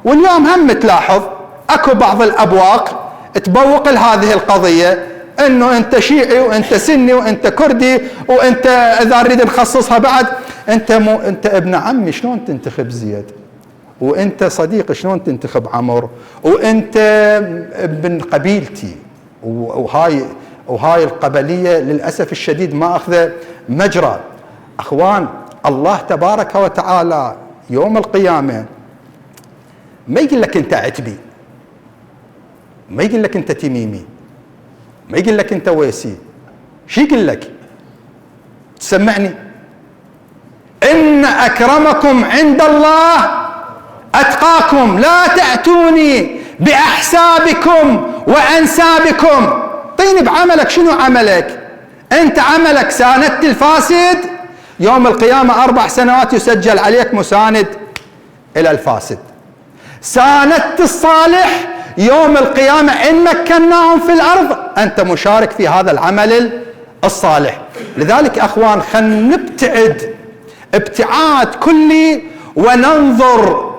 واليوم هم تلاحظ اكو بعض الابواق تبوق لهذه القضيه، انه انت شيعي وانت سني وانت كردي، وانت اذا نريد نخصصها بعد انت ابن عمي شلون تنتخب زيد، وانت صديق شلون تنتخب عمر، وانت ابن قبيلتي. وهاي القبليه للاسف الشديد ما اخذ مجرى. اخوان، الله تبارك وتعالى يوم القيامه ما يقول لك انت عتبي، ما يقول لك انت تميمي، ما يقول لك انت ويسي، شو يقول لك؟ تسمعني؟ ان اكرمكم عند الله اتقاكم، لا تأتوني باحسابكم وانسابكم. طيني بعملك، شنو عملك؟ انت عملك ساندت الفاسد، يوم القيامة 4 سنوات يسجل عليك مساند الى الفاسد. ساندت الصالح، يوم القيامة إن مكناهم في الأرض أنت مشارك في هذا العمل الصالح. لذلك أخوان، خلينا نبتعد ابتعاد كلي وننظر